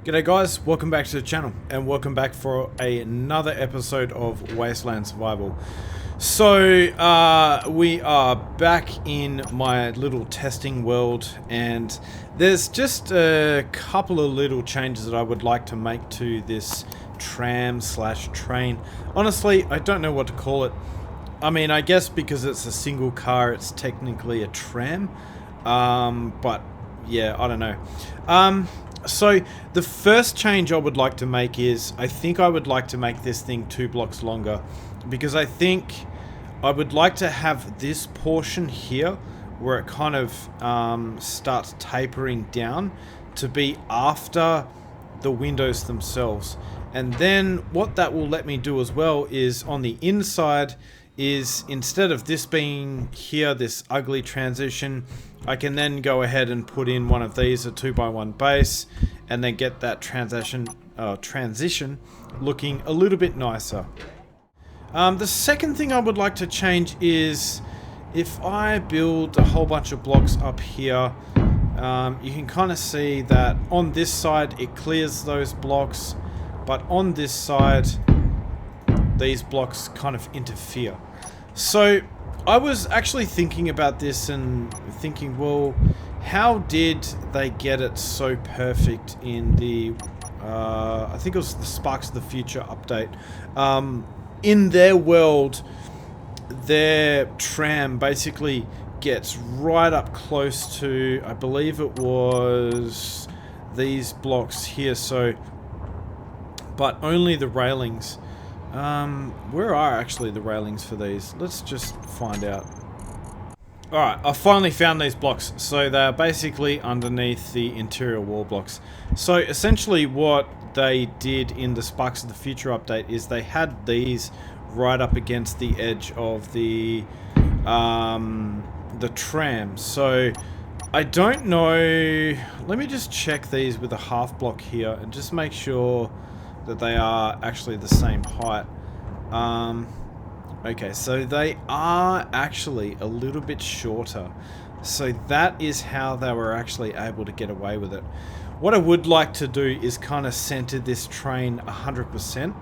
G'day guys, welcome back to the channel and welcome back for another episode of Wasteland Survival. So we are back in my little testing world and there's just a couple of little changes that I would like to make to this tram slash train. Honestly, I don't know what to call it. I mean, I guess because it's a single car it's technically a tram, but yeah, I don't know. So the first change I would like to make is I think I would like to make this thing 2 blocks longer, because I think I would like to have this portion here where it kind of starts tapering down to be after the windows themselves. And then what that will let me do as well is on the inside is, instead of this being here, this ugly transition, I can then go ahead and put in one of these, a 2x1 base, and then get that transition looking a little bit nicer. The second thing I would like to change is if I build a whole bunch of blocks up here, you can kind of see that on this side it clears those blocks, but on this side these blocks kind of interfere. So I was actually thinking about this and thinking, well, how did they get it so perfect in the I think it was the Sparks of the Future update. In their world, their tram basically gets right up close to, I believe it was these blocks here, so but only the railings. Where are actually the railings for these? Let's just find out. Alright, I finally found these blocks. So they're basically underneath the interior wall blocks. So essentially what they did in the Sparks of the Future update is they had these right up against the edge of the tram. So I don't know. Let me just check these with a half block here and just make sure that they are actually the same height. Okay, so they are actually a little bit shorter. So that is how they were actually able to get away with it. What I would like to do is kind of center this train 100%.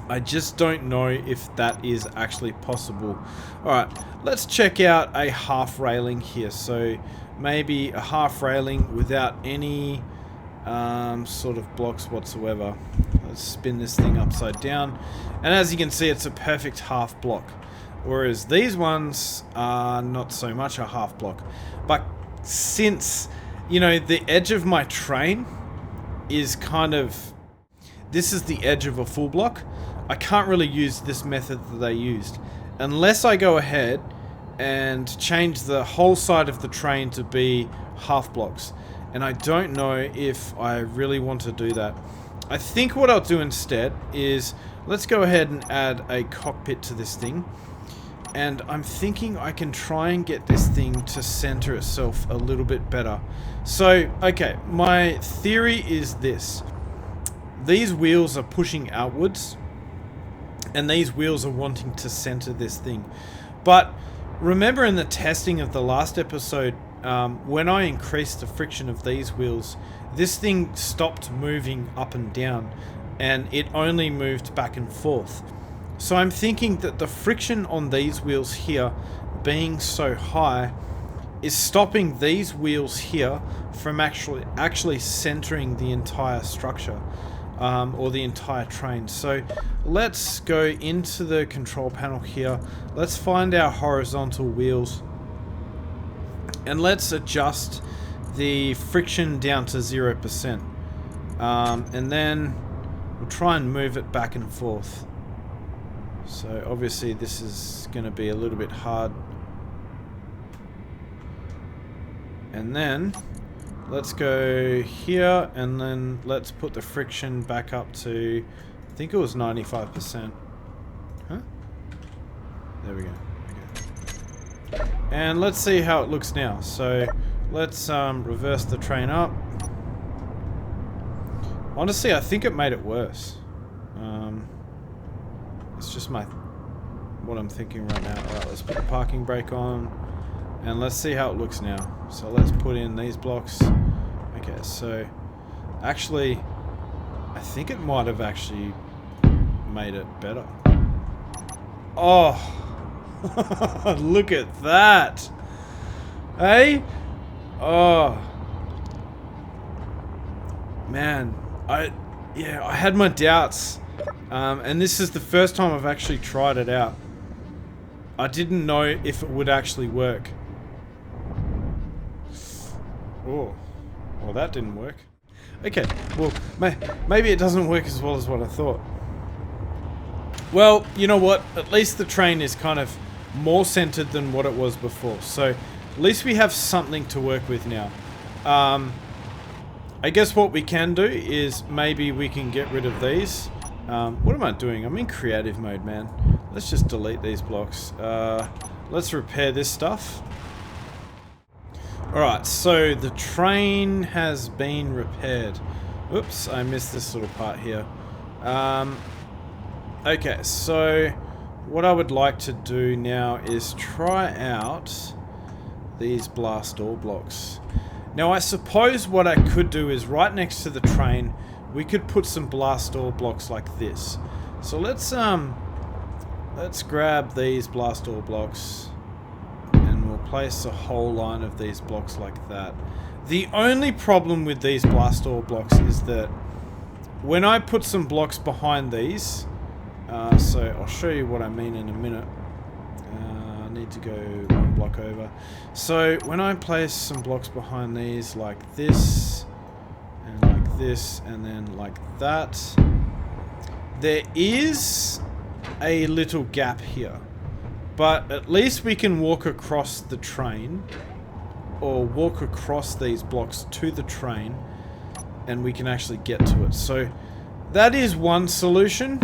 I just don't know if that is actually possible. Alright, let's check out a half railing here. So maybe a half railing without any sort of blocks whatsoever. Let's spin this thing upside down, and as you can see, it's a perfect half block, whereas these ones are not so much a half block. But since, you know, the edge of my train is kind of, this is the edge of a full block, I can't really use this method that they used unless I go ahead and change the whole side of the train to be half blocks. And I don't know if I really want to do that. I think what I'll do instead is, let's go ahead and add a cockpit to this thing. And I'm thinking I can try and get this thing to center itself a little bit better. So, okay, my theory is this. These wheels are pushing outwards, and these wheels are wanting to center this thing. But remember in the testing of the last episode, when I increased the friction of these wheels, this thing stopped moving up and down and it only moved back and forth. So I'm thinking that the friction on these wheels here being so high is stopping these wheels here from actually centering the entire structure, or the entire train. So let's go into the control panel here. Let's find our horizontal wheels. And let's adjust the friction down to 0%. And then we'll try and move it back and forth. So obviously this is going to be a little bit hard. And then let's go here and then let's put the friction back up to, I think it was 95%. Huh? There we go. And let's see how it looks now. So let's reverse the train up. Honestly, I think it made it worse. It's just what I'm thinking right now. Alright, let's put the parking brake on and let's see how it looks now. So let's put in these blocks. Okay, so Actually, I think it might have actually made it better. Oh, look at that. Hey? Oh. Man, I had my doubts. And this is the first time I've actually tried it out. I didn't know if it would actually work. Oh, well that didn't work. Okay, well, maybe it doesn't work as well as what I thought. Well, you know what? At least the train is kind of more centered than what it was before. So, at least we have something to work with now. I guess what we can do is maybe we can get rid of these. What am I doing? I'm in creative mode, man. Let's just delete these blocks. Let's repair this stuff. Alright, so the train has been repaired. Oops, I missed this little part here. Okay, so what I would like to do now is try out these blast door blocks. Now I suppose what I could do is right next to the train we could put some blast door blocks like this. So let's grab these blast door blocks and we'll place a whole line of these blocks like that. The only problem with these blast door blocks is that when I put some blocks behind these, so I'll show you what I mean in a minute. I need to go one block over. So when I place some blocks behind these like this, and like this, and then like that, there is a little gap here. But at least we can walk across the train, or walk across these blocks to the train, and we can actually get to it. So that is one solution.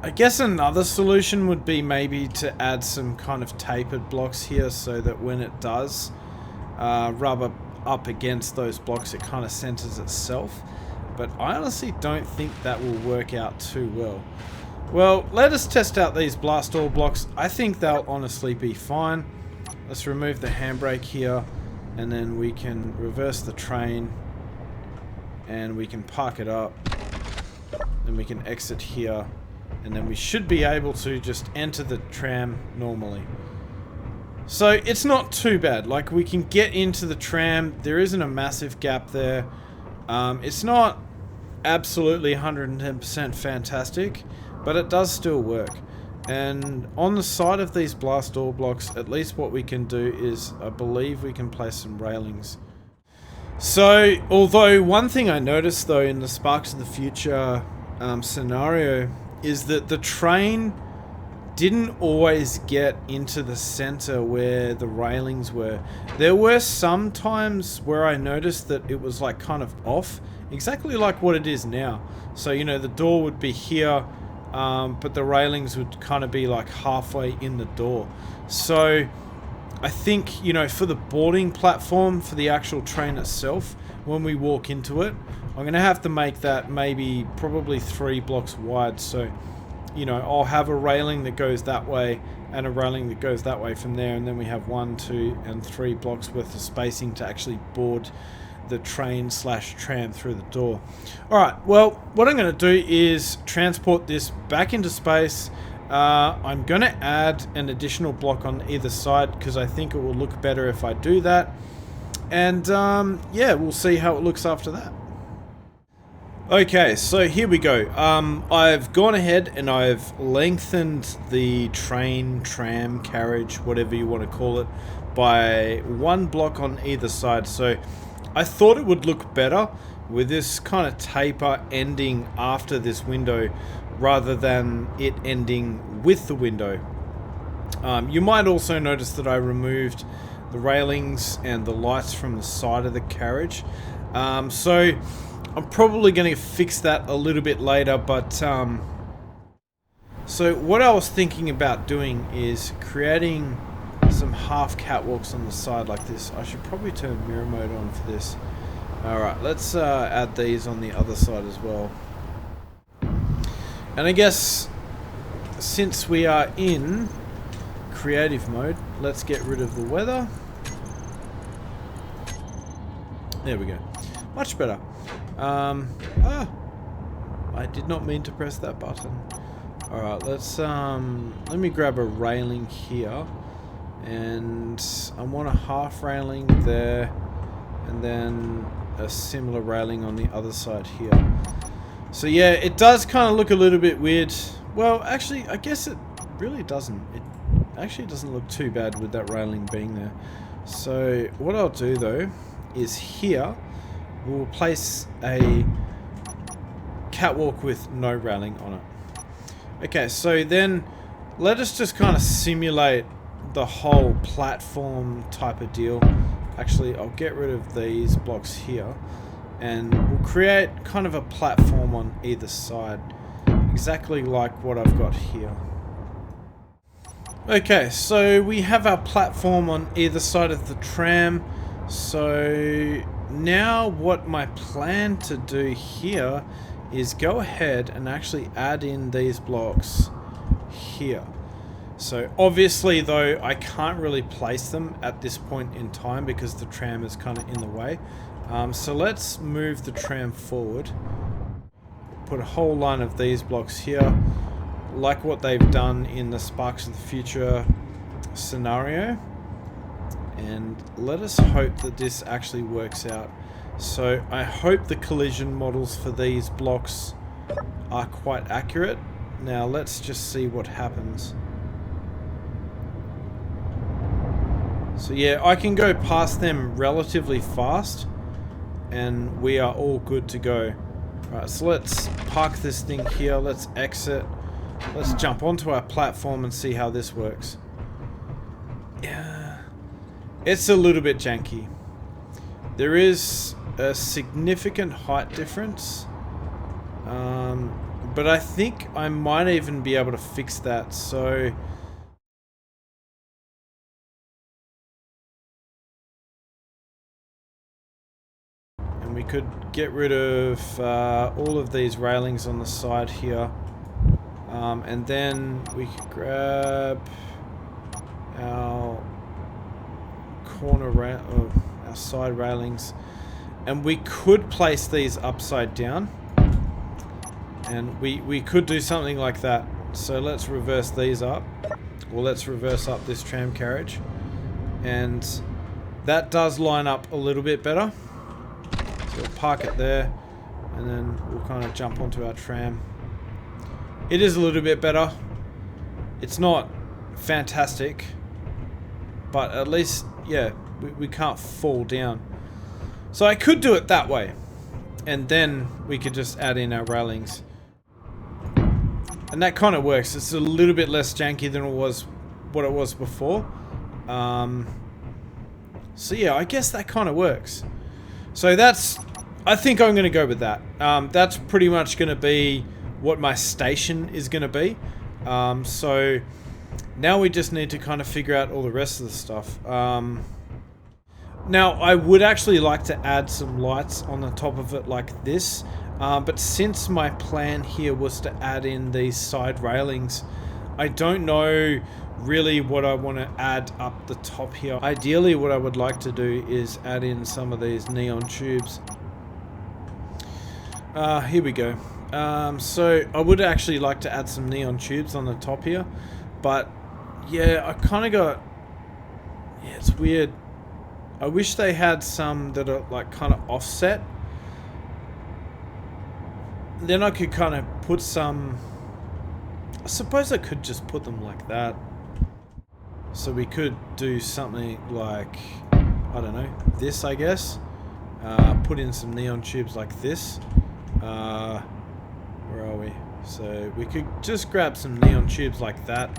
I guess another solution would be maybe to add some kind of tapered blocks here so that when it does rub up against those blocks, it kind of centers itself. But I honestly don't think that will work out too well. Well, let us test out these blast door blocks. I think they'll honestly be fine. Let's remove the handbrake here, and then we can reverse the train, and we can park it up, and we can exit here, and then we should be able to just enter the tram normally. So it's not too bad. Like, we can get into the tram. There isn't a massive gap there. It's not absolutely 110% fantastic, but it does still work. And on the side of these blast door blocks, at least what we can do is, I believe we can place some railings. So, although one thing I noticed though in the Sparks of the Future scenario is that the train didn't always get into the center where the railings were. There were some times where I noticed that it was like kind of off, exactly like what it is now. So, you know, the door would be here, but the railings would kind of be like halfway in the door. So I think, you know, for the boarding platform, for the actual train itself, when we walk into it, I'm going to have to make that maybe probably 3 blocks wide. So, you know, I'll have a railing that goes that way and a railing that goes that way from there, and then we have 1, 2, and 3 blocks worth of spacing to actually board the train / tram through the door. Alright, well, what I'm going to do is transport this back into space. I'm going to add an additional block on either side because I think it will look better if I do that. And yeah, we'll see how it looks after that. Okay, so here we go. I've gone ahead and I've lengthened the train, tram, carriage, whatever you want to call it, by 1 block on either side. So I thought it would look better with this kind of taper ending after this window rather than it ending with the window. You might also notice that I removed the railings and the lights from the side of the carriage. So I'm probably going to fix that a little bit later, but so what I was thinking about doing is creating some half catwalks on the side like this. I should probably turn mirror mode on for this. Alright, let's add these on the other side as well. And I guess since we are in creative mode, let's get rid of the weather. There we go. Much better. I did not mean to press that button. Alright, let me grab a railing here. And I want a half railing there. And then a similar railing on the other side here. So yeah, it does kind of look a little bit weird. Well, actually, I guess it really doesn't. It actually doesn't look too bad with that railing being there. So what I'll do though is here we'll place a catwalk with no railing on it. Okay, so then let us just kind of simulate the whole platform type of deal. Actually, I'll get rid of these blocks here and we'll create kind of a platform on either side, exactly like what I've got here. Okay, so we have our platform on either side of the tram. So now what my plan to do here is go ahead and actually add in these blocks here. So obviously though, I can't really place them at this point in time because the tram is kind of in the way. So let's move the tram forward. Put a whole line of these blocks here, like what they've done in the Sparks of the Future scenario. And let us hope that this actually works out. So I hope the collision models for these blocks are quite accurate. Now let's just see what happens. So yeah, I can go past them relatively fast and we are all good to go. Alright, so let's park this thing here, let's exit. Let's jump onto our platform and see how this works. Yeah, it's a little bit janky. There is a significant height difference, but I think I might even be able to fix that. So and we could get rid of all of these railings on the side here. And then we could grab our our side railings, and we could place these upside down, and we could do something like that. So let's reverse these up, or let's reverse up this tram carriage, and that does line up a little bit better. So we'll park it there, and then we'll kind of jump onto our tram. It is a little bit better. It's not fantastic, but at least, yeah, we can't fall down. So I could do it that way, and then we could just add in our railings. And that kind of works. It's a little bit less janky than what it was before. So yeah, I guess that kind of works. So I think I'm going to go with that. That's pretty much going to be what my station is going to be. So now we just need to kind of figure out all the rest of the stuff. Now I would actually like to add some lights on the top of it like this, but since my plan here was to add in these side railings, I don't know really what I want to add up the top here. Ideally what I would like to do is add in some of these neon tubes. Here we go. So I would actually like to add some neon tubes on the top here, but yeah, I kind of got, yeah, it's weird. I wish they had some that are like kind of offset. Then I could kind of put some, I suppose I could just put them like that. So we could do something like, I don't know, this I guess. Put in some neon tubes like this. Where are we? So we could just grab some neon tubes like that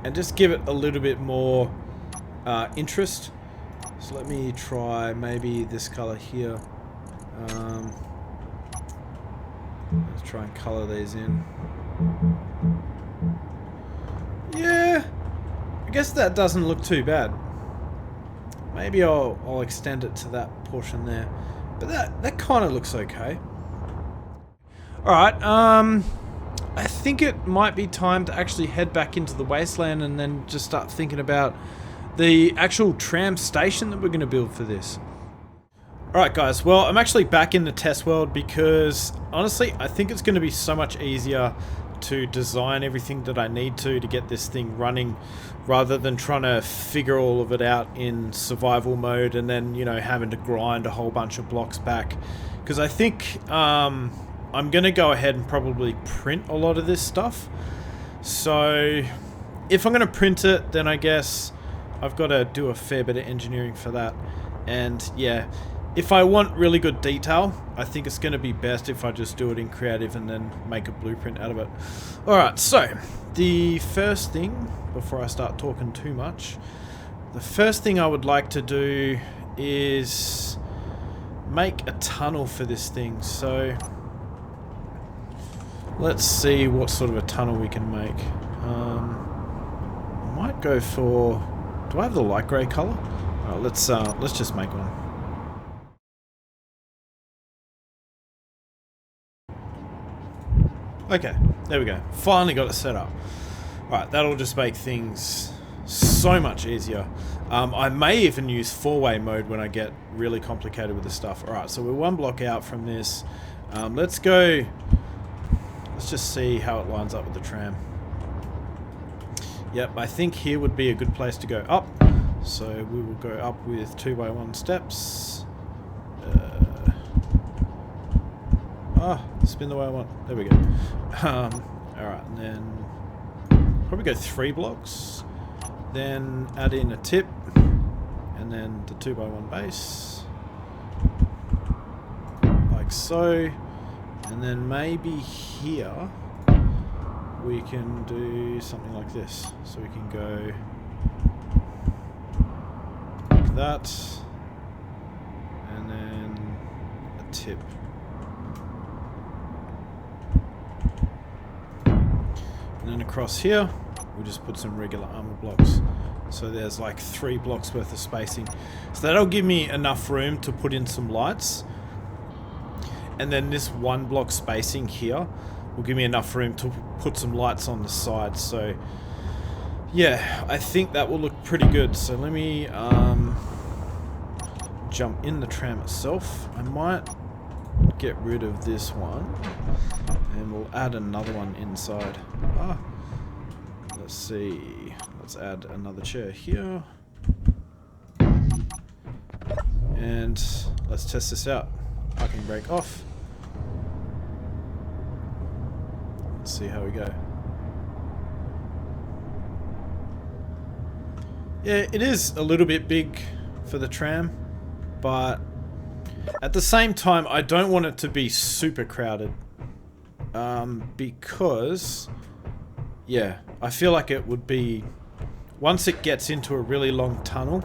and just give it a little bit more interest. So let me try maybe this color here. Let's try and color these in. Yeah, I guess that doesn't look too bad. Maybe I'll extend it to that portion there, but that kind of looks okay. Alright, I think it might be time to actually head back into the wasteland and then just start thinking about the actual tram station that we're going to build for this. Alright guys, well I'm actually back in the test world because honestly I think it's going to be so much easier to design everything that I need to get this thing running rather than trying to figure all of it out in survival mode and then, you know, having to grind a whole bunch of blocks back. Because I think I'm going to go ahead and probably print a lot of this stuff. So if I'm going to print it, then I guess I've got to do a fair bit of engineering for that. And yeah, if I want really good detail, I think it's going to be best if I just do it in creative and then make a blueprint out of it. Alright, so the first thing, before I start talking too much, the first thing I would like to do is make a tunnel for this thing. So let's see what sort of a tunnel we can make. I might go for... Do I have the light grey colour? Alright, let's just make one. Okay, there we go. Finally got it set up. Alright, that'll just make things so much easier. I may even use four-way mode when I get really complicated with this stuff. Alright, so we're one block out from this. Let's go... Let's just see how it lines up with the tram. Yep, I think here would be a good place to go up. So we will go up with 2x1 steps. Spin the way I want. There we go. Alright, and then probably go 3 blocks. Then add in a tip. And then the 2x1 base. Like so. And then maybe here we can do something like this. So we can go like that. And then a tip. And then across here, we'll just put some regular armor blocks. So there's like 3 blocks worth of spacing. So that'll give me enough room to put in some lights. And then this 1 block spacing here will give me enough room to put some lights on the side. So yeah, I think that will look pretty good. So let me jump in the tram itself. I might get rid of this one. And we'll add another one inside. Let's see. Let's add another chair here. And let's test this out. Parking brake off. Let's see how we go. Yeah, it is a little bit big for the tram, but at the same time, I don't want it to be super crowded. Because, yeah, I feel like it would be, once it gets into a really long tunnel,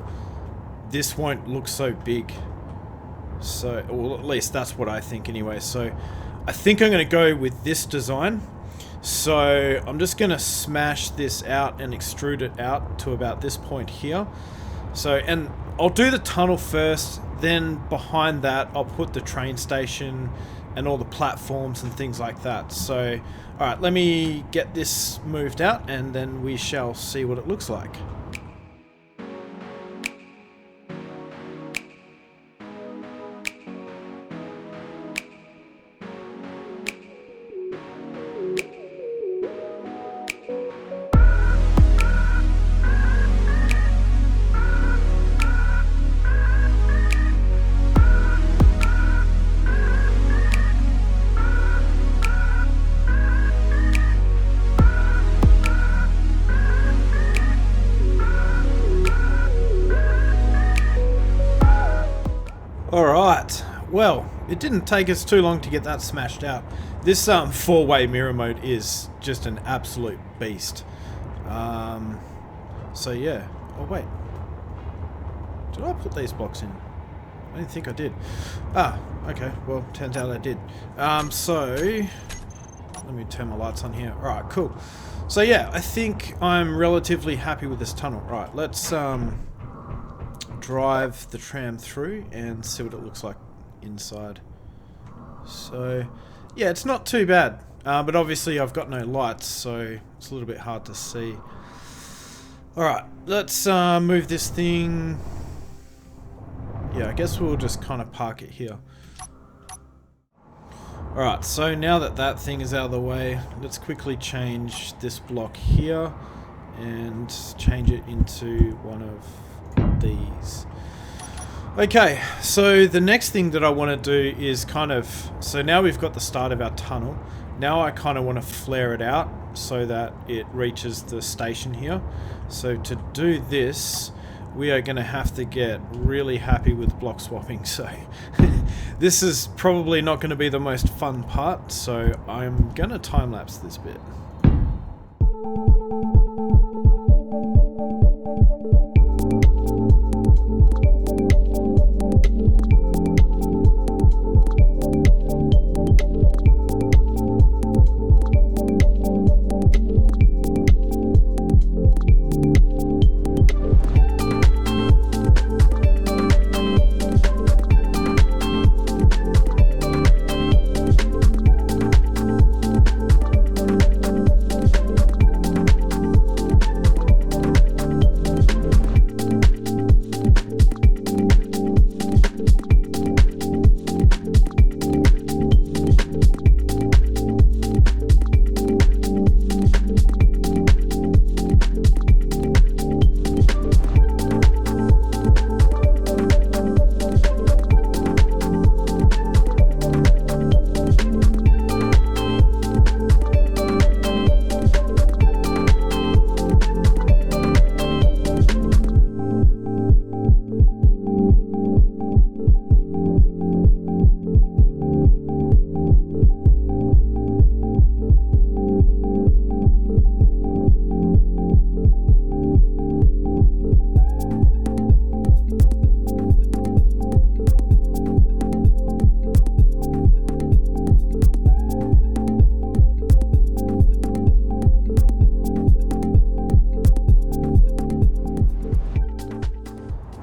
this won't look so big. So, well, at least that's what I think anyway. So, I think I'm going to go with this design. So, I'm just going to smash this out and extrude it out to about this point here. So, and I'll do the tunnel first, then behind that, I'll put the train station and all the platforms and things like that. So, alright, let me get this moved out and then we shall see what it looks like. Alright, well, it didn't take us too long to get that smashed out. This four-way mirror mode is just an absolute beast. So yeah. Oh wait. Did I put these blocks in? I didn't think I did. Ah, okay. Well, turns out I did. So let me turn my lights on here. Alright, cool. So yeah, I think I'm relatively happy with this tunnel. Right, let's drive the tram through and see what it looks like inside. So yeah, it's not too bad, but obviously I've got no lights, so it's a little bit hard to see. Alright, let's move this thing yeah, I guess we'll just kind of park it here. Alright, so now that that thing is out of the way, let's quickly change this block here and change it into one of these. Okay, so the next thing that I want to do is kind of, so now we've got the start of our tunnel. Now I kind of want to flare it out so that it reaches the station here. So to do this, we are going to have to get really happy with block swapping. So this is probably not going to be the most fun part, so I'm going to time-lapse this bit.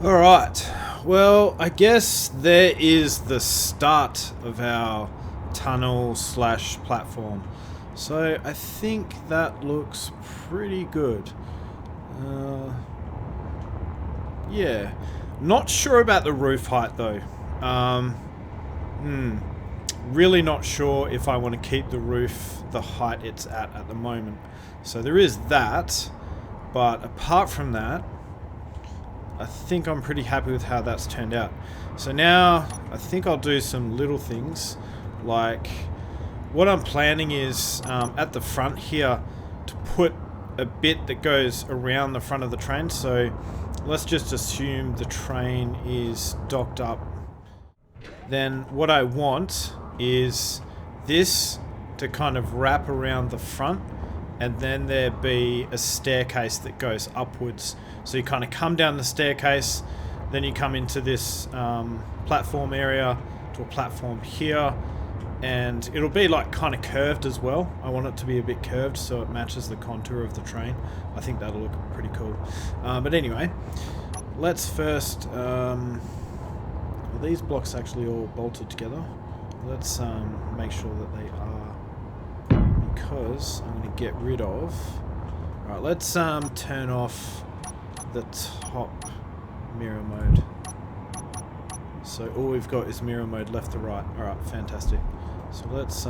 Alright, well, I guess there is the start of our tunnel slash platform. So I think that looks pretty good. Yeah, not sure about the roof height though. Really not sure if I want to keep the roof the height it's at the moment. So there is that, but apart from that, I think I'm pretty happy with how that's turned out. So now I think I'll do some little things, like what I'm planning is at the front here to put a bit that goes around the front of the train. So let's just assume the train is docked up. Then what I want is this to kind of wrap around the front, and then there be a staircase that goes upwards. So you kind of come down the staircase, then you come into this platform area to a platform here, and it'll be like kind of curved as well. I want it to be a bit curved so it matches the contour of the train. I think that'll look pretty cool. But anyway, let's first, well, these blocks actually all bolted together. Let's make sure that they are, because I'm going to get rid of, alright, let's turn off the top mirror mode. So all we've got is mirror mode left to right. Alright, fantastic. So let's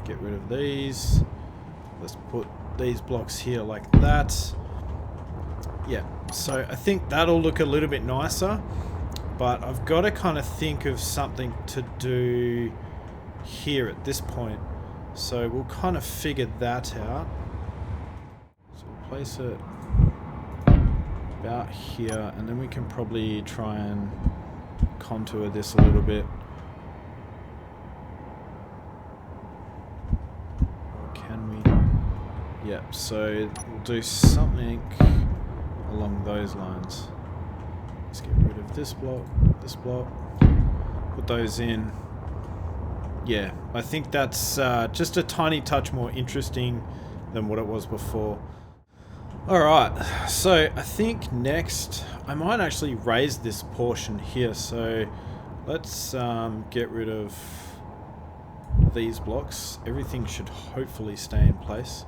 get rid of these. Let's put these blocks here like that. Yeah, so I think that'll look a little bit nicer, but I've got to kind of think of something to do here at this point. So we'll kind of figure that out. So we'll place it about here, and then we can probably try and contour this a little bit. Or can we? Yep, so we'll do something along those lines. Let's get rid of this block, put those in. Yeah, I think that's just a tiny touch more interesting than what it was before. Alright, so I think next I might actually raise this portion here. So let's get rid of these blocks. Everything should hopefully stay in place.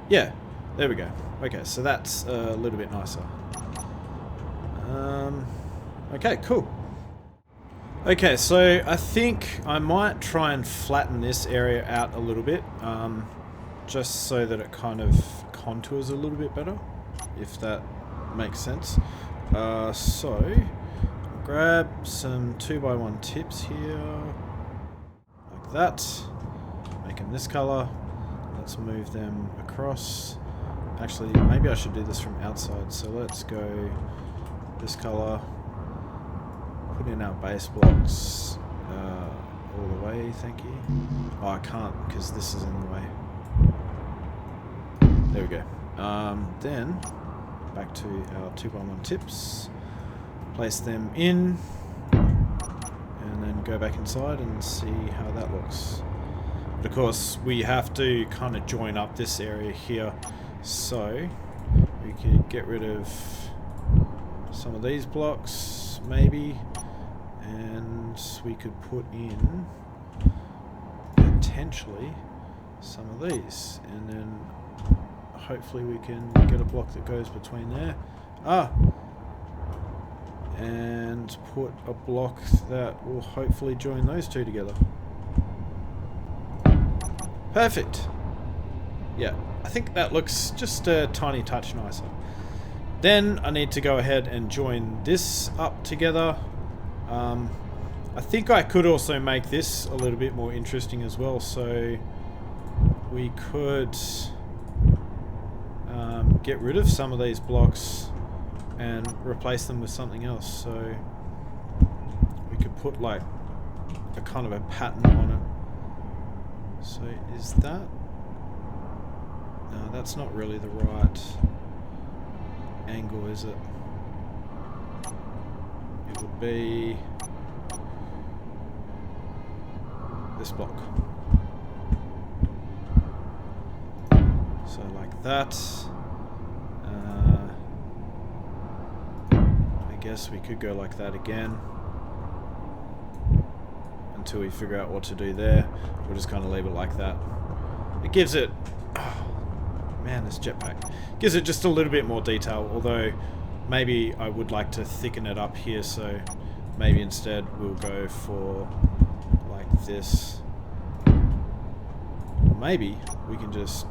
Yeah, there we go. Okay, so that's a little bit nicer. Okay, cool. Okay, so I think I might try and flatten this area out a little bit, just so that it kind of contours a little bit better, if that makes sense. So, grab some 2x1 tips here, like that. Make them this color. Let's move them across. Actually, maybe I should do this from outside, so let's go this color. Put in our base blocks all the way, thank you. Oh, I can't because this is in the way. There we go. Then, back to our 2x1 tips. Place them in, and then go back inside and see how that looks. But of course, we have to kind of join up this area here. So, we could get rid of some of these blocks, maybe. And we could put in potentially some of these, and then hopefully we can get a block that goes between there. And put a block that will hopefully join those two together. Perfect. Yeah, I think that looks just a tiny touch nicer. Then I need to go ahead and join this up together. I think I could also make this a little bit more interesting as well, so we could get rid of some of these blocks and replace them with something else. So we could put like a kind of a pattern on it. So is that... No, that's not really the right angle, is it? It would be this block. So like that. I guess we could go like that again until we figure out what to do there. We'll just kind of leave it like that. It gives it... Oh, man, this jetpack. Gives it just a little bit more detail, although maybe I would like to thicken it up here, so maybe instead we'll go for like this. Maybe we can just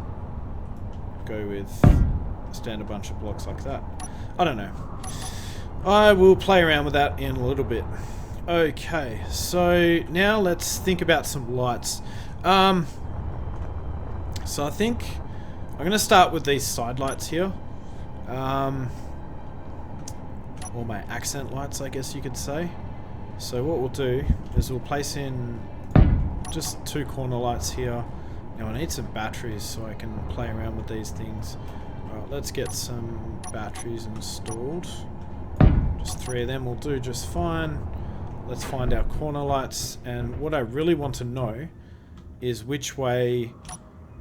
go with a standard bunch of blocks like that. I don't know. I will play around with that in a little bit. Okay, so now let's think about some lights. So I think I'm going to start with these side lights here. Or my accent lights, I guess you could say. So what we'll do is we'll place in just 2 corner lights here. Now I need some batteries so I can play around with these things. Alright, let's get some batteries installed. Just 3 of them will do just fine. Let's find our corner lights, and what I really want to know is which way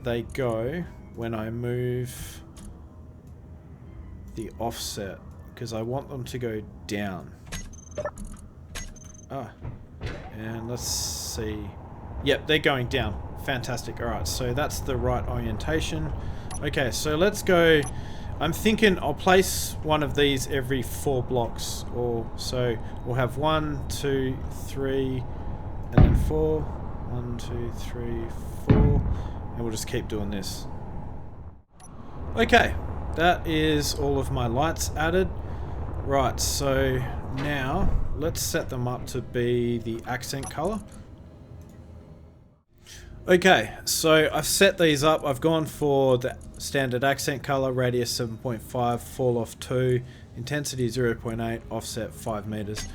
they go when I move the offset, because I want them to go down. And let's see. Yep, they're going down. Fantastic. Alright, so that's the right orientation. Okay, so let's go. I'm thinking I'll place one of these every 4 blocks, or so we'll have 1, 2, 3, and then 4. 1, 2, 3, 4, and we'll just keep doing this. Okay, that is all of my lights added. Right, so now let's set them up to be the accent color. Okay, so I've set these up. I've gone for the standard accent color, radius 7.5, fall off 2, intensity 0.8, offset 5 meters.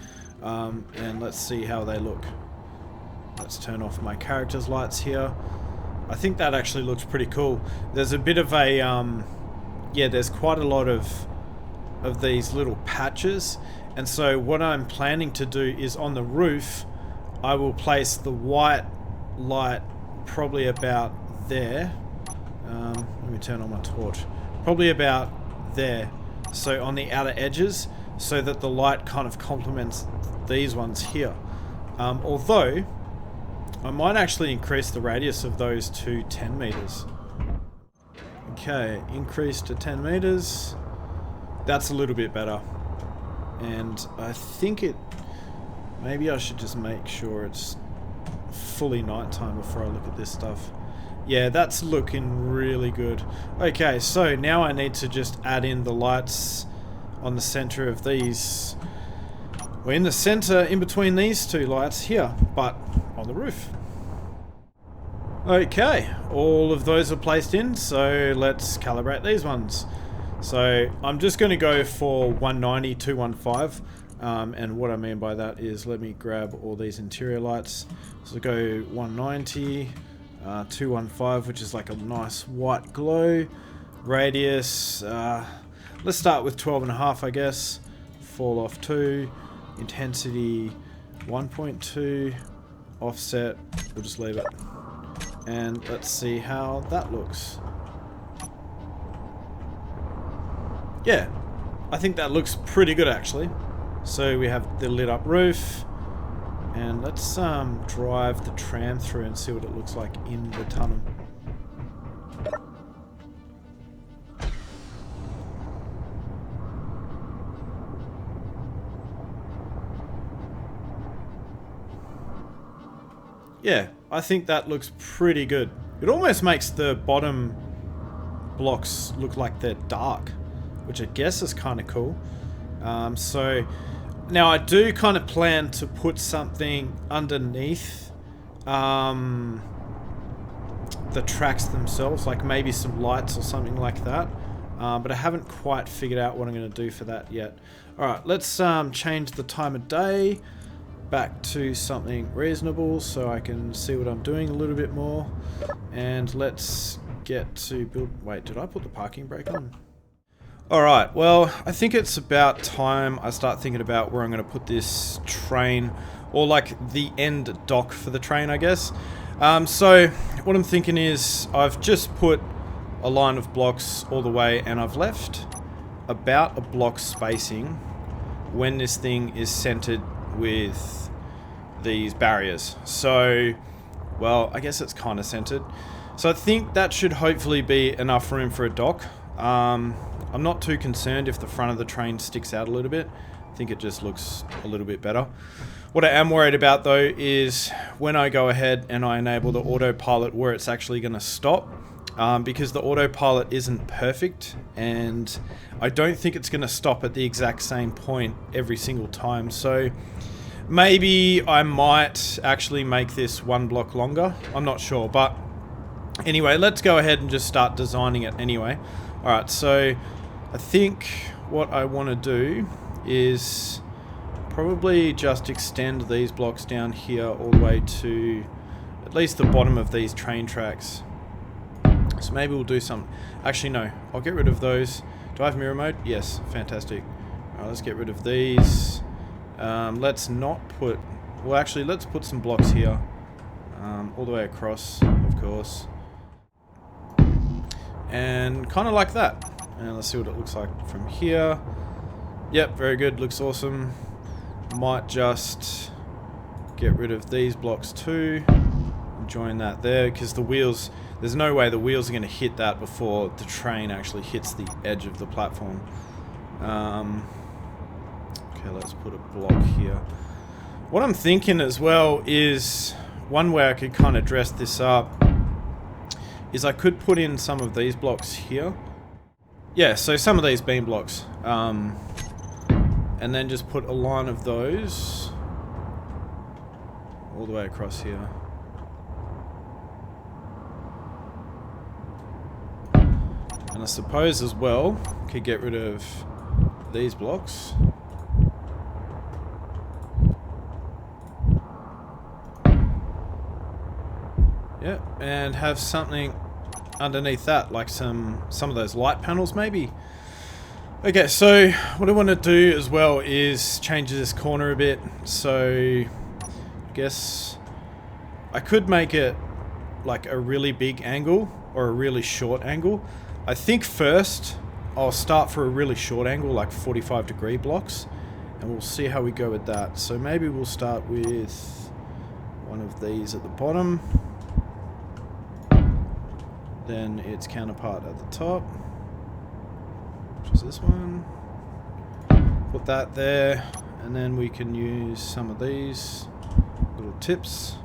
And let's see how they look. Let's turn off my character's lights here. I think that actually looks pretty cool. There's a bit of a, yeah, there's quite a lot of these little patches. And so what I'm planning to do is on the roof, I will place the white light probably about there. Let me turn on my torch. Probably about there. So on the outer edges, so that the light kind of complements these ones here. Although, I might actually increase the radius of those to 10 meters. Okay, increase to 10 meters. That's a little bit better. And I think maybe I should just make sure it's fully nighttime before I look at this stuff. Yeah, that's looking really good. Okay, so now I need to just add in the lights on the center of these. We're in the center in between these two lights here, but on the roof. Okay, all of those are placed in, so let's calibrate these ones. So I'm just going to go for 190, 215. And what I mean by that is, let me grab all these interior lights. So go 190, 215, which is like a nice white glow. Radius, let's start with 12.5, I guess. Fall off 2. Intensity 1.2. Offset, we'll just leave it. And let's see how that looks. Yeah, I think that looks pretty good actually. So we have the lit up roof, and let's drive the tram through and see what it looks like in the tunnel. Yeah, I think that looks pretty good. It almost makes the bottom blocks look like they're dark, which I guess is kind of cool. So now I do kind of plan to put something underneath the tracks themselves, like maybe some lights or something like that. But I haven't quite figured out what I'm going to do for that yet. Alright, let's change the time of day back to something reasonable so I can see what I'm doing a little bit more. And let's get to build... Wait, did I put the parking brake on? Alright, well, I think it's about time I start thinking about where I'm going to put this train, or like the end dock for the train, I guess. So what I'm thinking is I've just put a line of blocks all the way, and I've left about a block spacing when this thing is centered with these barriers. So, well, I guess it's kind of centered. So I think that should hopefully be enough room for a dock. I'm not too concerned if the front of the train sticks out a little bit. I think it just looks a little bit better. What I am worried about though is when I go ahead and I enable the autopilot, where it's actually going to stop. Because the autopilot isn't perfect, and I don't think it's going to stop at the exact same point every single time. So maybe I might actually make this one block longer. I'm not sure, but anyway, let's go ahead and just start designing it anyway. Alright, so I think what I want to do is probably just extend these blocks down here all the way to at least the bottom of these train tracks. So maybe we'll do some... Actually, no. I'll get rid of those. Do I have mirror mode? Yes. Fantastic. Alright, let's get rid of these. Let's not put... Well, actually, let's put some blocks here. All the way across, of course. And kind of like that. And let's see what it looks like from here. Yep, very good. Looks awesome. Might just get rid of these blocks too. Join that there, because the wheels... There's no way the wheels are going to hit that before the train actually hits the edge of the platform. Okay, let's put a block here. What I'm thinking as well is, one way I could kind of dress this up is I could put in some of these blocks here. Yeah, so some of these beam blocks. And then just put a line of those all the way across here. And I suppose as well, could get rid of these blocks. Yep, and have something underneath that, like some of those light panels maybe. Okay, so what I want to do as well is change this corner a bit. So I guess I could make it like a really big angle or a really short angle. I think first I'll start for a really short angle, like 45-degree blocks, and we'll see how we go with that. So maybe we'll start with one of these at the bottom, then its counterpart at the top, which is this one, Put that there, and then we can use some of these little tips.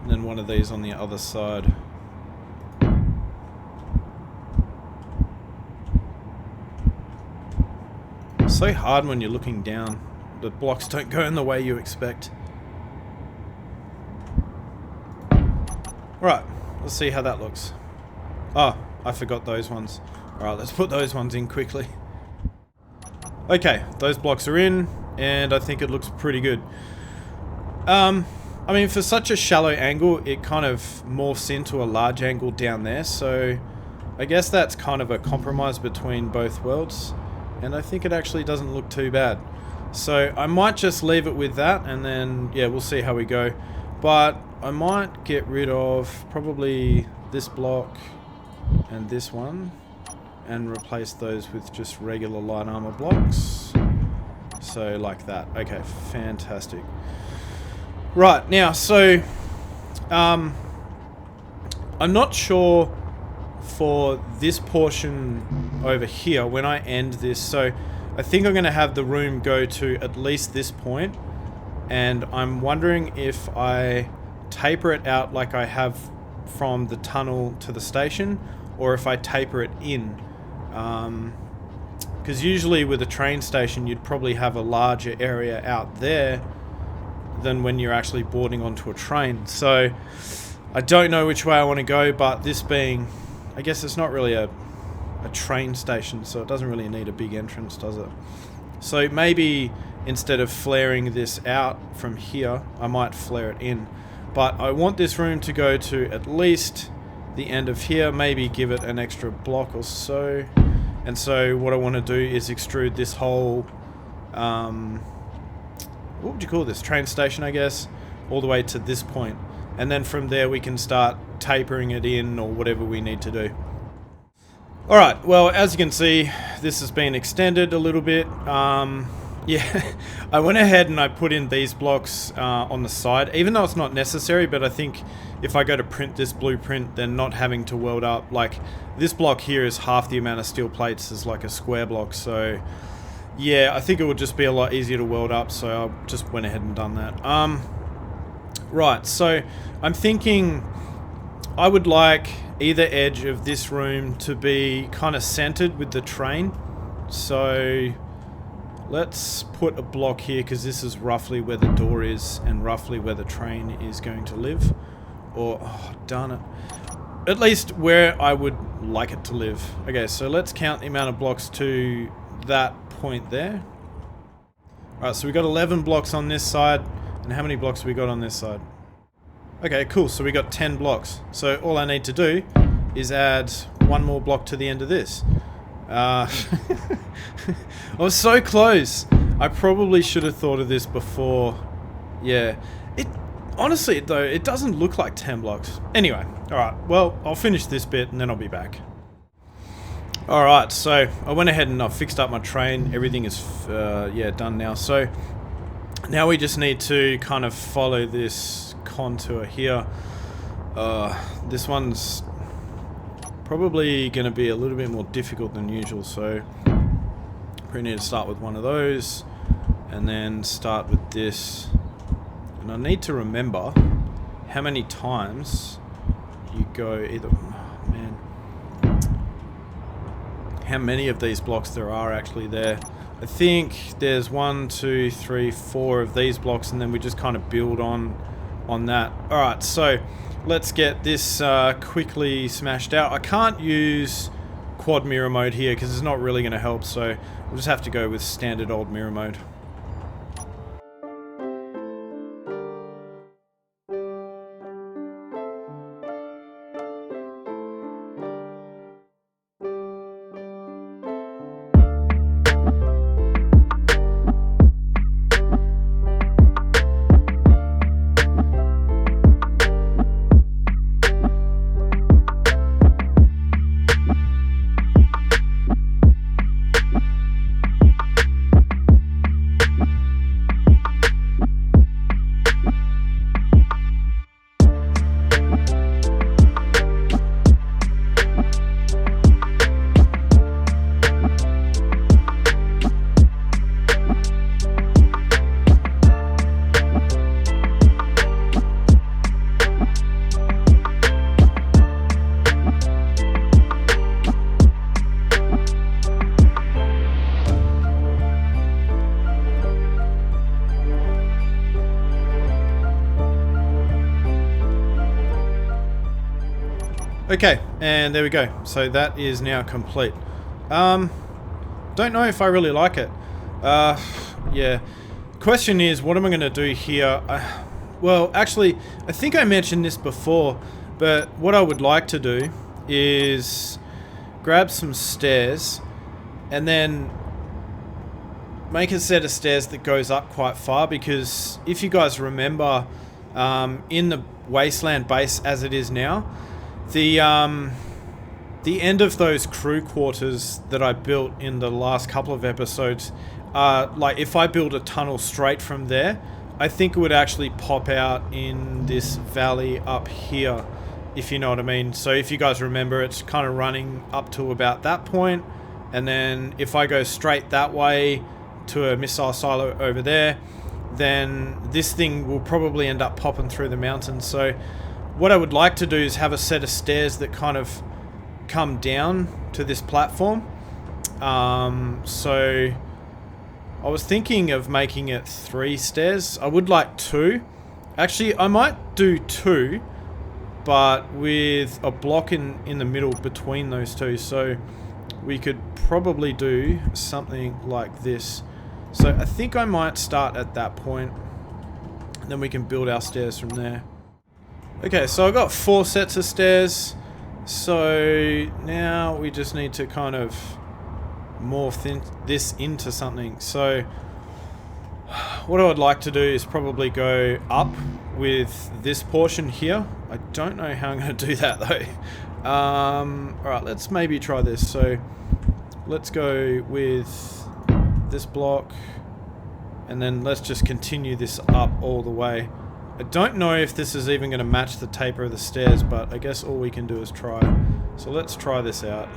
And then one of these on the other side. It's so hard when you're looking down. The blocks don't go in the way you expect. Alright, let's see how that looks. Oh, I forgot those ones. Alright, let's put those ones in quickly. Okay, those blocks are in, and I think it looks pretty good. I mean, for such a shallow angle, it kind of morphs into a large angle down there, so I guess that's kind of a compromise between both worlds, and I think it actually doesn't look too bad. So I might just leave it with that, and then, yeah, we'll see how we go. But I might get rid of probably this block and this one, and replace those with just regular light armor blocks. So like that. Okay, fantastic. Right, now, so I'm not sure for this portion over here when I end this, so I think I'm going to have the room go to at least this point, and I'm wondering if I taper it out like I have from the tunnel to the station, or if I taper it in. Because usually with a train station you'd probably have a larger area out there than when you're actually boarding onto a train. So I don't know which way I want to go, but this being, I guess it's not really a train station, so it doesn't really need a big entrance, does it? So maybe instead of flaring this out from here, I might flare it in. But I want this room to go to at least the end of here, maybe give it an extra block or so. And so what I want to do is extrude this whole, what would you call this? Train station, I guess, all the way to this point. And then from there we can start tapering it in or whatever we need to do. Alright, well, as you can see, this has been extended a little bit. Yeah, I went ahead and I put in these blocks on the side, even though it's not necessary, but I think if I go to print this blueprint, then not having to weld up, like, this block here is half the amount of steel plates as like a square block, so yeah, I think it would just be a lot easier to weld up, so I just went ahead and done that. Right, so I'm thinking I would like either edge of this room to be kind of centered with the train, so let's put a block here because this is roughly where the door is and roughly where the train is going to live. Or, oh, darn it. At least where I would like it to live. Okay, so let's count the amount of blocks to that point there. Alright, so we got 11 blocks on this side. And how many blocks have we got on this side? Okay, cool. So we got 10 blocks. So all I need to do is add one more block to the end of this. I was so close. I probably should have thought of this before. Yeah. Honestly, though, it doesn't look like 10 blocks. Anyway, alright. Well, I'll finish this bit and then I'll be back. Alright, so I went ahead and I fixed up my train. Everything is, yeah, done now. So now we just need to kind of follow this contour here. This one's probably going to be a little bit more difficult than usual, so we need to start with one of those and then start with this. And I need to remember how many times you go either... Oh, man. How many of these blocks there are actually there. I think there's 1, 2, 3, 4 of these blocks, and then we just kind of build on that. Alright, so let's get this quickly smashed out. I can't use quad mirror mode here because it's not really going to help, so we'll just have to go with standard old mirror mode. Okay, and there we go. So that is now complete. Don't know if I really like it. Yeah. Question is, what am I going to do here? Well, actually, I think I mentioned this before, but what I would like to do is grab some stairs and then make a set of stairs that goes up quite far, because if you guys remember, in the Wasteland base as it is now, the end of those crew quarters that I built in the last couple of episodes, like if I build a tunnel straight from there, I think it would actually pop out in this valley up here, if you know what I mean. So if you guys remember, it's kind of running up to about that point, and then if I go straight that way to a missile silo over there, then this thing will probably end up popping through the mountains. So what I would like to do is have a set of stairs that kind of come down to this platform. So I was thinking of making it 3 stairs. I would like 2. Actually, I might do 2, but with a block in the middle between those 2. So we could probably do something like this. So I think I might start at that point, and then we can build our stairs from there. Okay, so I've got 4 sets of stairs. So now we just need to kind of morph this into something. So what I would like to do is probably go up with this portion here. I don't know how I'm going to do that though. Alright, let's maybe try this. So let's go with this block, and then let's just continue this up all the way. I don't know if this is even going to match the taper of the stairs, but I guess all we can do is try. So let's try this out.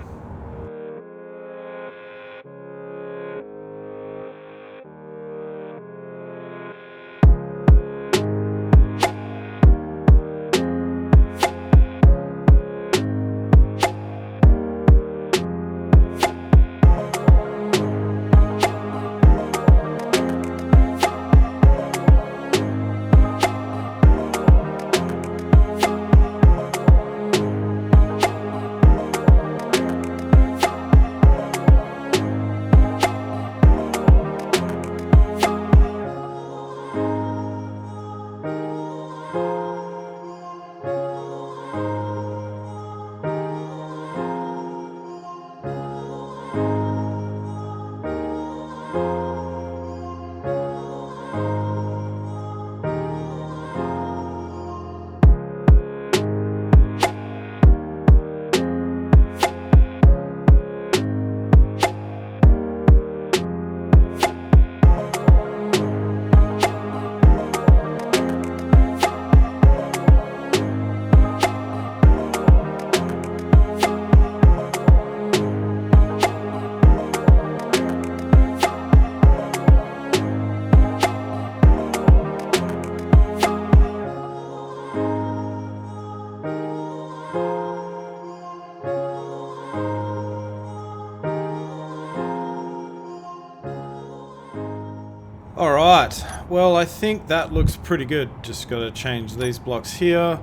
Alright, well I think that looks pretty good. Just got to change these blocks here.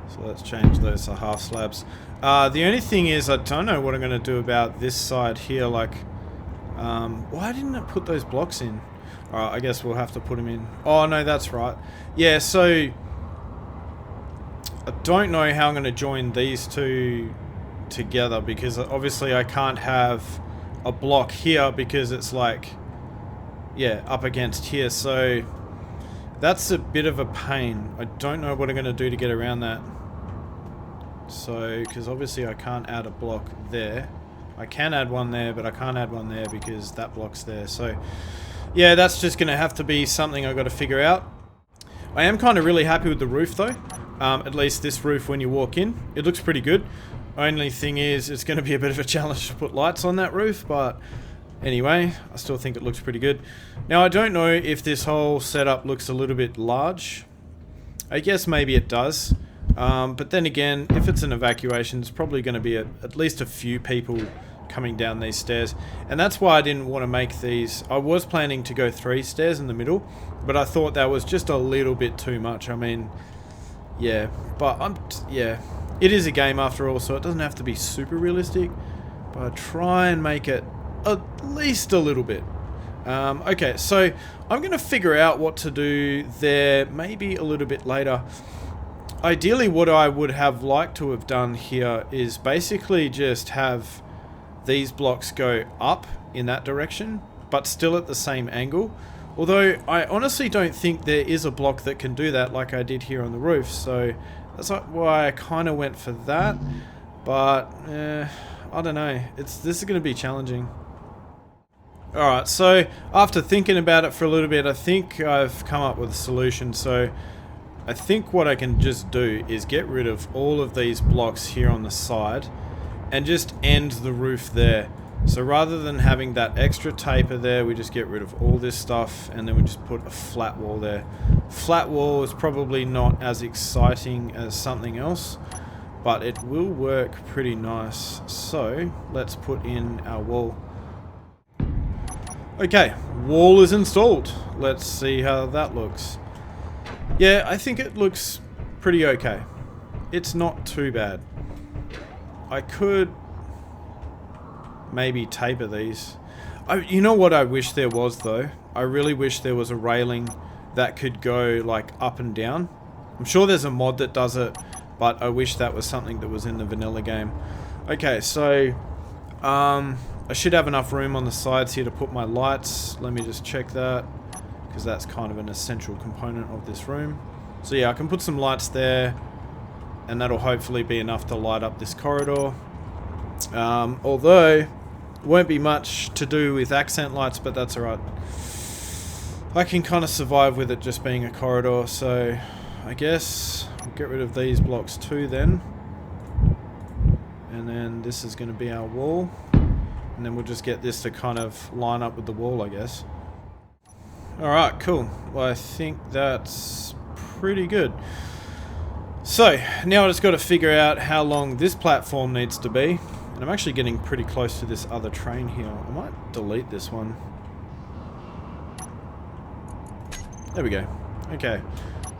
So let's change those to half slabs. The only thing is, I don't know what I'm going to do about this side here. Like, why didn't it put those blocks in? Alright, I guess we'll have to put them in. Oh no, that's right. Yeah, so I don't know how I'm going to join these two together, because obviously I can't have a block here because it's like, yeah, up against here. So that's a bit of a pain. I don't know what I'm going to do to get around that. So, because obviously I can't add a block there. I can add one there, but I can't add one there because that block's there. So yeah, that's just going to have to be something I've got to figure out. I am kind of really happy with the roof though. At least this roof, when you walk in, it looks pretty good. Only thing is, it's going to be a bit of a challenge to put lights on that roof, but anyway, I still think it looks pretty good. Now, I don't know if this whole setup looks a little bit large. I guess maybe it does. But then again, if it's an evacuation, it's probably going to be at least a few people coming down these stairs. And that's why I didn't want to make these. I was planning to go 3 stairs in the middle, but I thought that was just a little bit too much. I mean, yeah. But yeah. It is a game after all, so it doesn't have to be super realistic, but I try and make it at least a little bit. Okay, so I'm going to figure out what to do there maybe a little bit later. Ideally, what I would have liked to have done here is basically just have these blocks go up in that direction, but still at the same angle. Although, I honestly don't think there is a block that can do that like I did here on the roof, so that's why I kind of went for that. But, I don't know. This is going to be challenging. Alright, so after thinking about it for a little bit, I think I've come up with a solution. So I think what I can just do is get rid of all of these blocks here on the side and just end the roof there. So rather than having that extra taper there, we just get rid of all this stuff and then we just put a flat wall there. Flat wall is probably not as exciting as something else, but it will work pretty nice. So let's put in our wall. Okay, wall is installed. Let's see how that looks. Yeah, I think it looks pretty okay. It's not too bad. I could maybe taper these. You know what I wish there was though? I really wish there was a railing that could go like up and down. I'm sure there's a mod that does it, but I wish that was something that was in the vanilla game. Okay, so I should have enough room on the sides here to put my lights. Let me just check that, because that's kind of an essential component of this room. So yeah, I can put some lights there, and that'll hopefully be enough to light up this corridor. Although, it won't be much to do with accent lights, but that's alright. I can kind of survive with it just being a corridor, so I guess we'll get rid of these blocks too then. And then this is going to be our wall. And then we'll just get this to kind of line up with the wall, I guess. Alright, cool. Well, I think that's pretty good. So, now I just got to figure out how long this platform needs to be. And I'm actually getting pretty close to this other train here. I might delete this one. There we go. Okay.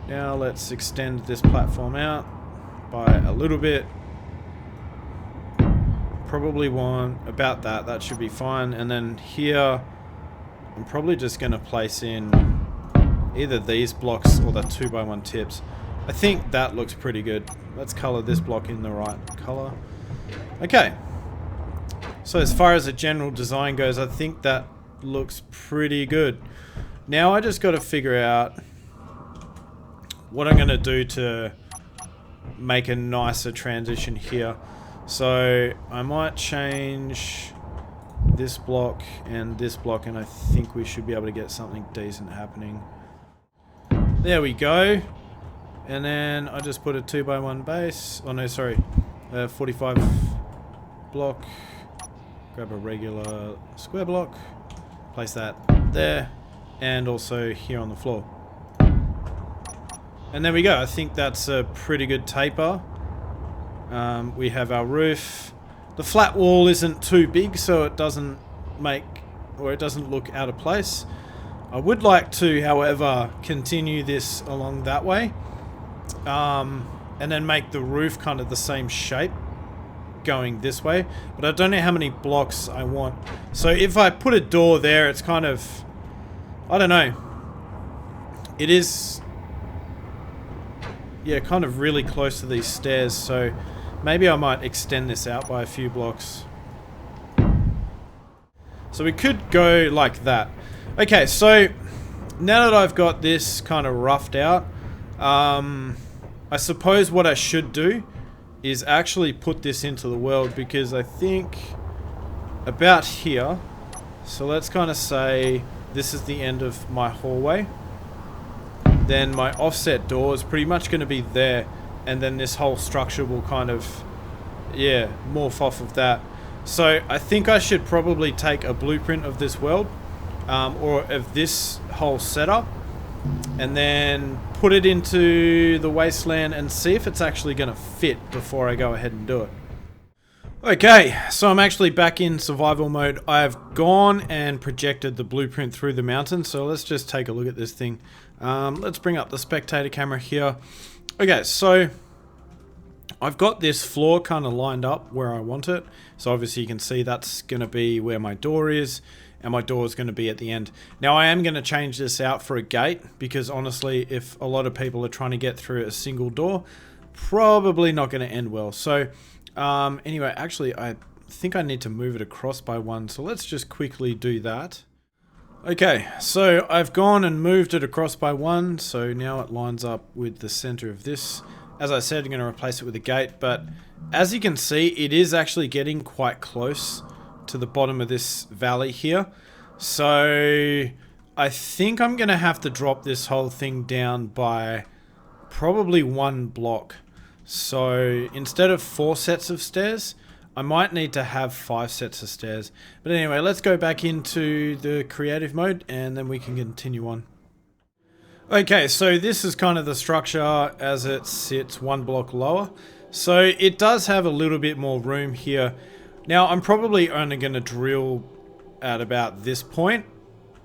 Now let's extend this platform out by a little bit. Probably want about that. That should be fine. And then here, I'm probably just going to place in either these blocks or the 2x1 tips. I think that looks pretty good. Let's color this block in the right color. Okay. So as far as the general design goes, I think that looks pretty good. Now I just got to figure out what I'm going to do to make a nicer transition here. So I might change this block and this block, and I think we should be able to get something decent happening. There we go. And then I just put a 2x1 base. Oh no, sorry. 45 block. Grab a regular square block. Place that there. And also here on the floor. And there we go. I think that's a pretty good taper. We have our roof. The flat wall isn't too big, so it doesn't look out of place. I would like to, however, continue this along that way. And then make the roof kind of the same shape going this way. But I don't know how many blocks I want. So if I put a door there, it's kind of... I don't know. It is... yeah, kind of really close to these stairs, so maybe I might extend this out by a few blocks. So we could go like that. Okay, so now that I've got this kind of roughed out, I suppose what I should do is actually put this into the world, because I think about here, so let's kind of say this is the end of my hallway. Then my offset door is pretty much going to be there, and then this whole structure will kind of, yeah, morph off of that. So I think I should probably take a blueprint of this world, or of this whole setup, and then put it into the Wasteland and see if it's actually going to fit before I go ahead and do it. Okay, so I'm actually back in survival mode. I've gone and projected the blueprint through the mountain, so let's just take a look at this thing. Let's bring up the spectator camera here. Okay, so I've got this floor kind of lined up where I want it. So obviously you can see that's going to be where my door is, and my door is going to be at the end. Now I am going to change this out for a gate, because honestly, if a lot of people are trying to get through a single door, probably not going to end well. So anyway, actually I think I need to move it across by one. So let's just quickly do that. Okay, so I've gone and moved it across by one. So now it lines up with the center of this. As I said, I'm going to replace it with a gate, but as you can see, it is actually getting quite close to the bottom of this valley here. So I think I'm going to have to drop this whole thing down by probably one block. So instead of 4 sets of stairs, I might need to have 5 sets of stairs. But anyway, let's go back into the creative mode and then we can continue on. Okay, so this is kind of the structure as it sits 1 block lower. So it does have a little bit more room here. Now I'm probably only going to drill at about this point,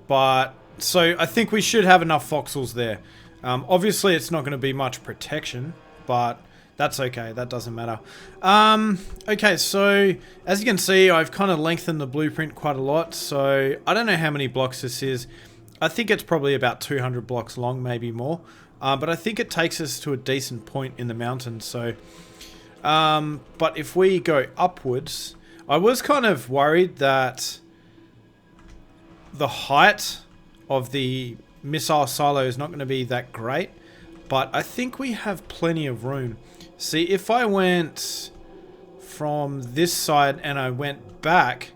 but so I think we should have enough voxels there. Obviously it's not going to be much protection, but that's okay, that doesn't matter. Okay, so as you can see, I've kind of lengthened the blueprint quite a lot. So I don't know how many blocks this is. I think it's probably about 200 blocks long, maybe more. But I think it takes us to a decent point in the mountain. So, but if we go upwards, I was kind of worried that the height of the missile silo is not going to be that great. But I think we have plenty of room. See, if I went from this side and I went back,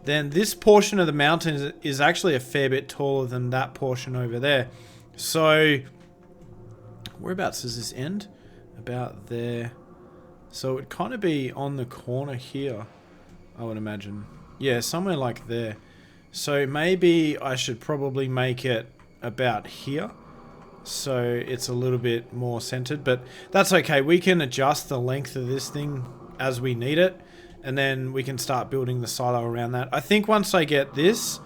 then this portion of the mountain is actually a fair bit taller than that portion over there. So, whereabouts does this end? About there. So it would kind of be on the corner here, I would imagine. Yeah, somewhere like there. So maybe I should probably make it about here, so it's a little bit more centered, but that's okay. We can adjust the length of this thing as we need it, and then we can start building the silo around that. I think once I get this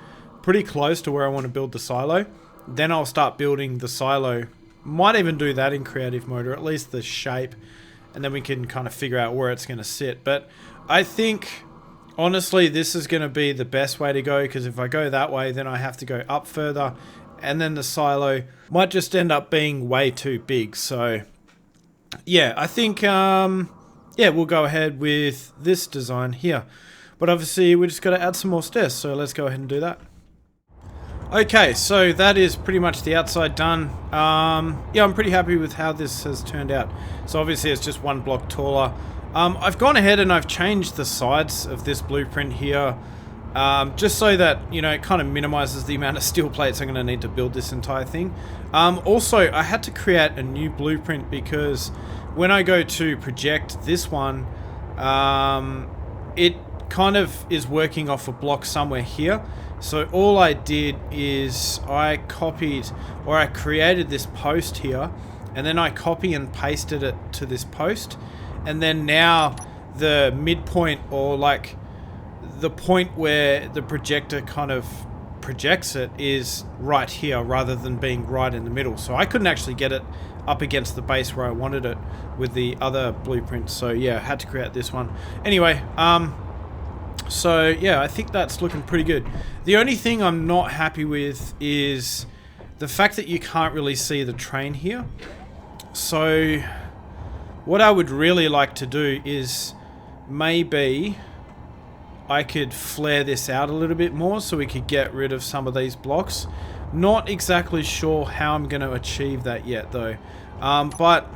pretty close to where I want to build the silo, then I'll start building the silo. Might even do that in creative mode, or at least the shape, and then we can kind of figure out where it's going to sit. But I think honestly this is going to be the best way to go, because if I go that way, then I have to go up further, and then the silo might just end up being way too big. So yeah, I think yeah, we'll go ahead with this design here. But obviously we just got to add some more stairs, so let's go ahead and do that. Okay, so that is pretty much the outside done. Yeah, I'm pretty happy with how this has turned out. So obviously it's just 1 block taller. I've gone ahead and I've changed the sides of this blueprint here, just so that, you know, it kind of minimizes the amount of steel plates I'm going to need to build this entire thing. Also, I had to create a new blueprint because when I go to project this one, it kind of is working off a block somewhere here. So all I did is I copied, or I created this post here, and then I copy and pasted it to this post. And then now the midpoint, or like the point where the projector kind of projects it, is right here rather than being right in the middle. So I couldn't actually get it up against the base where I wanted it with the other blueprint. So yeah, I had to create this one. Anyway, so yeah, I think that's looking pretty good. The only thing I'm not happy with is the fact that you can't really see the train here. So what I would really like to do is maybe I could flare this out a little bit more so we could get rid of some of these blocks. Not exactly sure how I'm going to achieve that yet though. But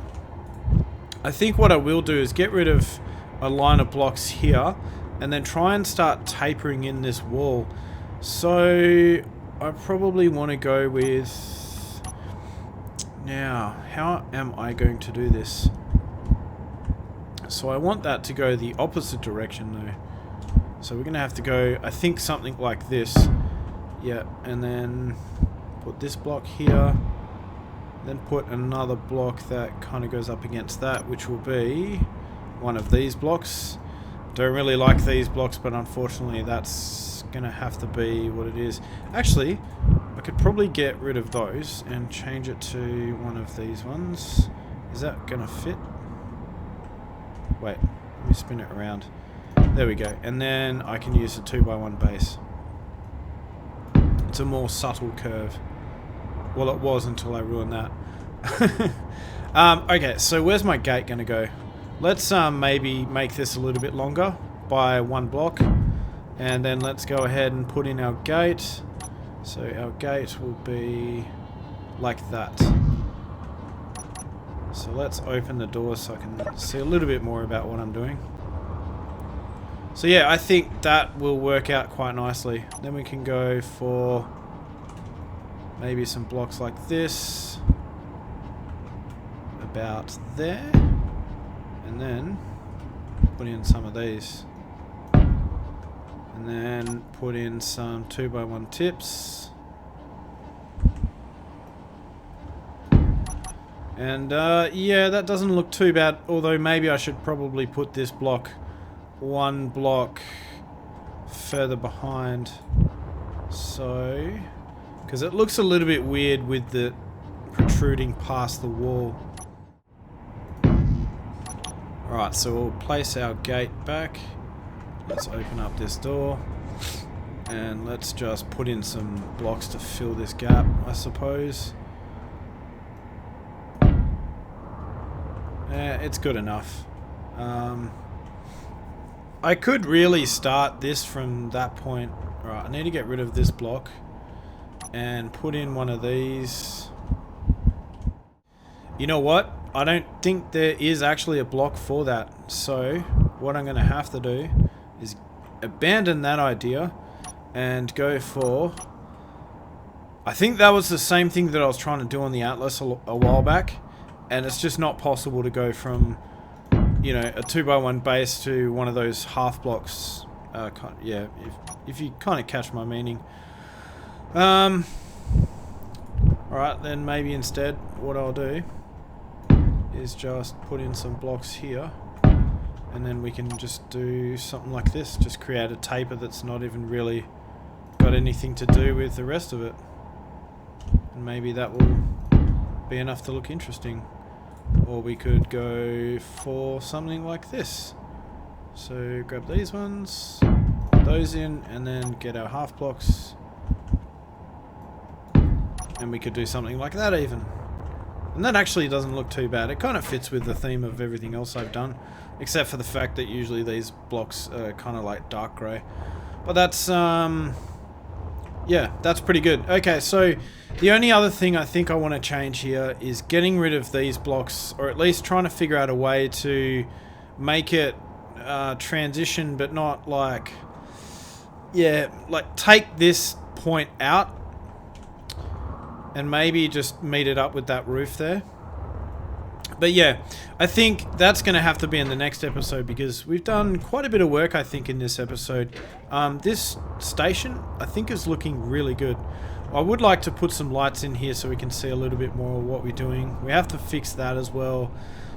I think what I will do is get rid of a line of blocks here and then try and start tapering in this wall. So I probably want to go with... Now, how am I going to do this? So I want that to go the opposite direction though. So we're going to have to go, I think, something like this. Yeah, and then put this block here. Then put another block that kind of goes up against that, which will be one of these blocks. Don't really like these blocks, but unfortunately that's going to have to be what it is. Actually, I could probably get rid of those and change it to one of these ones. Is that going to fit? Wait, let me spin it around. There we go. And then I can use a 2x1 base. It's a more subtle curve. Well, it was until I ruined that. Okay, so where's my gate going to go? Let's maybe make this a little bit longer by 1 block. And then let's go ahead and put in our gate. So our gate will be like that. So let's open the door so I can see a little bit more about what I'm doing. So yeah, I think that will work out quite nicely. Then we can go for maybe some blocks like this. About there. And then put in some of these. And then put in some 2x1 tips. And yeah, that doesn't look too bad. Although maybe I should probably put this block 1 block further behind. So, because it looks a little bit weird with the protruding past the wall. Alright, so we'll place our gate back. Let's open up this door. And let's just put in some blocks to fill this gap, I suppose. Yeah, it's good enough. I could really start this from that point. Right, I need to get rid of this block and put in one of these. You know what? I don't think there is actually a block for that. So what I'm going to have to do is abandon that idea and go for... I think that was the same thing that I was trying to do on the Atlas a while back. And it's just not possible to go from, you know, a 2x1 base to one of those half blocks. Yeah, if you kind of catch my meaning. Alright, then maybe instead what I'll do is just put in some blocks here. And then we can just do something like this. Just create a taper that's not even really got anything to do with the rest of it. And maybe that will be enough to look interesting. Or we could go for something like this. So grab these ones, put those in, and then get our half blocks. And we could do something like that even. And that actually doesn't look too bad. It kind of fits with the theme of everything else I've done. Except for the fact that usually these blocks are kind of like dark grey. But that's, yeah, that's pretty good. Okay, so the only other thing I think I want to change here is getting rid of these blocks, or at least trying to figure out a way to make it transition, but not like, yeah, like take this point out and maybe just meet it up with that roof there. But yeah, I think that's going to have to be in the next episode because we've done quite a bit of work, I think, in this episode. This station, I think, is looking really good. I would like to put some lights in here so we can see a little bit more of what we're doing. We have to fix that as well.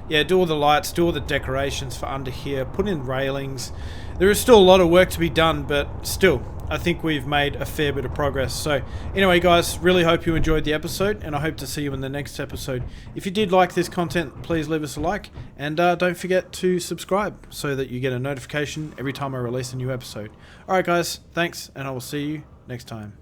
Yeah, do all the lights, do all the decorations for under here, put in railings. There is still a lot of work to be done, but still, I think we've made a fair bit of progress. So anyway, guys, really hope you enjoyed the episode, and I hope to see you in the next episode. If you did like this content, please leave us a like, and don't forget to subscribe so that you get a notification every time I release a new episode. Alright guys, thanks, and I will see you next time.